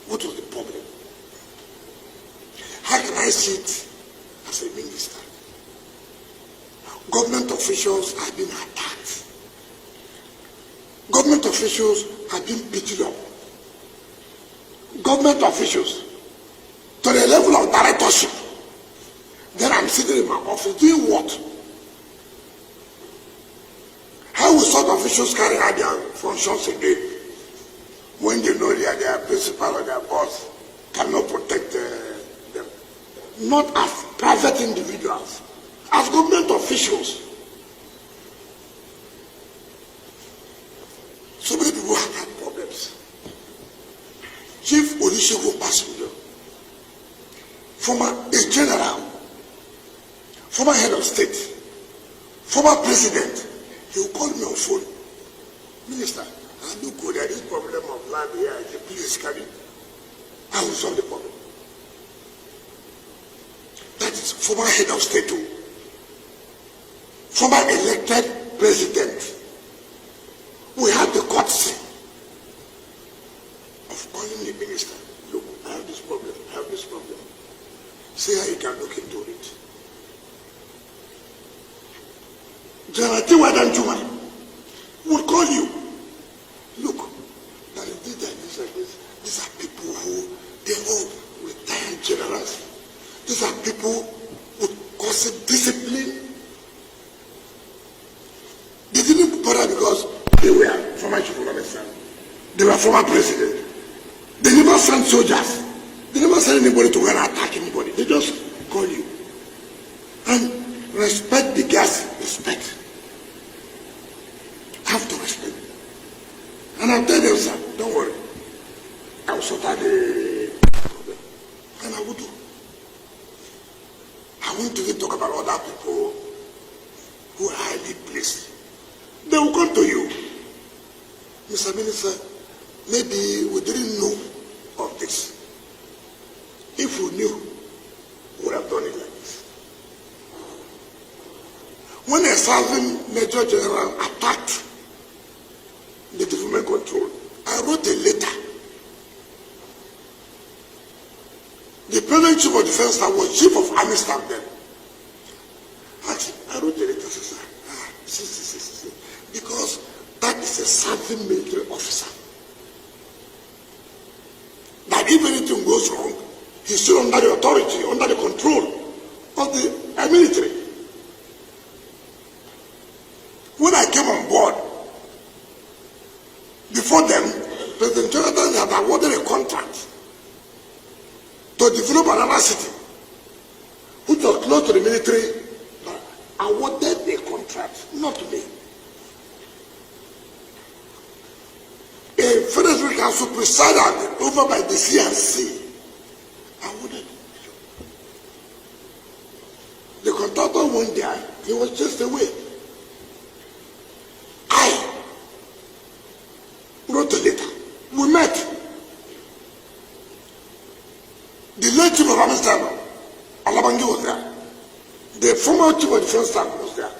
What was the problem? How can I sit as a minister? Government officials have been attacked. Government officials have been beaten up. Government officials to the level of directorship. Then I'm sitting in my office doing what? How will such officials carry out their functions again when they know that their principal or their boss cannot protect them? Not as private individuals, as government officials. So many people have had problems. Chief Olusegun Passenger, former a general, former head of state, former president, he will call me on phone. Minister, I look good at this problem of land here. Please carry. I will solve the problem. That is former head of state too. Former elected president. We have the courtesy of calling the minister. Look, I have this problem. I have this problem. See how you can look into it. General Tiwadan Juma will call you. Look, that is this and this. These are people who, they all retired generals. These are people with constant discipline. They didn't bother because they were former chief of army. They were former president. They never sent soldiers. They never sent anybody to go and attack anybody. They just call you. And respect the gas. Respect. Have to respect. And I'll tell them, sir, don't worry. I will sort out the problem. And I will do. I won't even talk about other people who are highly placed. They will come to you. Mr. Minister, maybe we didn't know of this. If we knew, we would have done it like this. When a Southern Major General attacked the development control, I wrote a letter. The President Chief of Defense Staff was Chief of Army Staff then. I wrote a letter, sir. See. Because that is a Southern military officer. That if anything goes wrong, he's still under the authority, under the control of the military. When I came on board, before them, President Jonathan had awarded a contract to develop another city, which was close to the military, but awarded a contract, not to me. A Federal Council presided over by the CNC. Awarded. The contractor went there, he was just away. I wrote a letter. We met. The late Chief of Army Staff, Alabangi, was there. The former Chief of Defense Staff was there.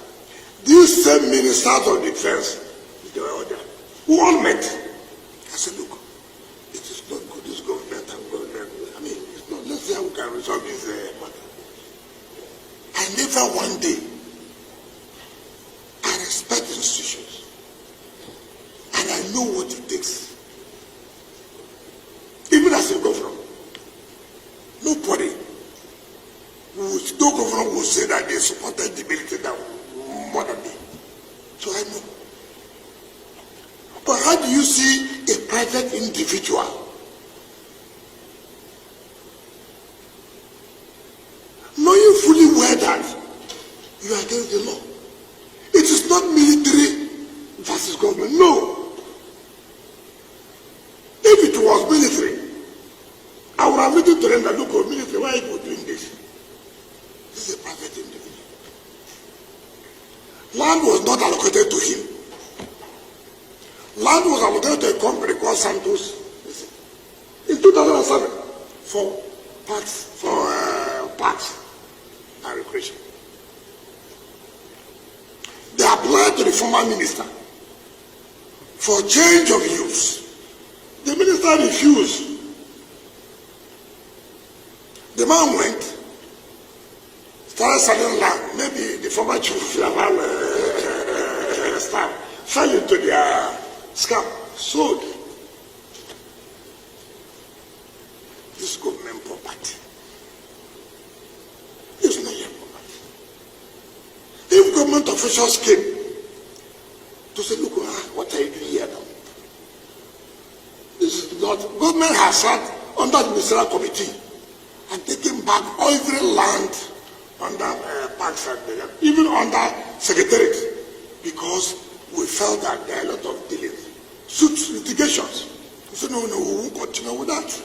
These same ministers of defense, they were all there. We all met. I said, look, it is not good, this government and government. I mean, it's not, let's see how we can resolve this matter. I never one day, I respect institutions. And I know what it takes. Even as a governor, nobody, no governor will say that they supported the military that more than me. So I know. But how do you see a private individual knowing fully well that you are against the law? It is not military versus government. No. If it was military, I would have written to them that, look, military, why are you doing this? This is a private individual. Land was not allocated to him. Land was allocated to a company called Santos in 2007 for parks and recreation. They applied to the former minister for change of use. The minister refused. The man went, started selling land. Maybe the former chief of naval staff fell into their scam, sold. This government property is not your property. If government officials came to say, look, what are you doing here now? This is not, government has sat under the ministerial committee and taken back every land under parks and even under secretariat, because we felt that there are a lot of delays, suits, litigations. We said, no, we won't continue with that.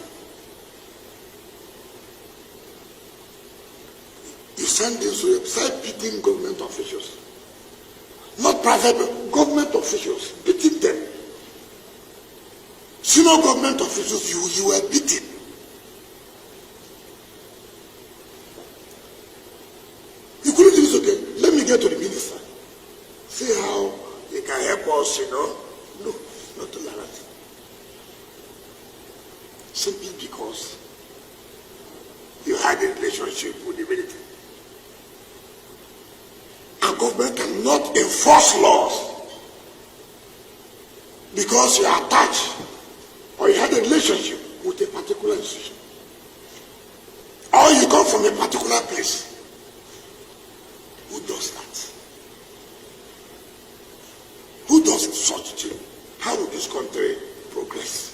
You send this to start beating government officials. Not private, but government officials, beating them. Senior government officials, you were beaten. You couldn't do this, okay? Let me get to the minister. See how he can help us, No, not to like that. Simply because you had a relationship with the military. And government cannot enforce laws because you are attached or you had a relationship with a particular institution, or you come from a particular place. Who does that? Who does such thing? How will this country progress?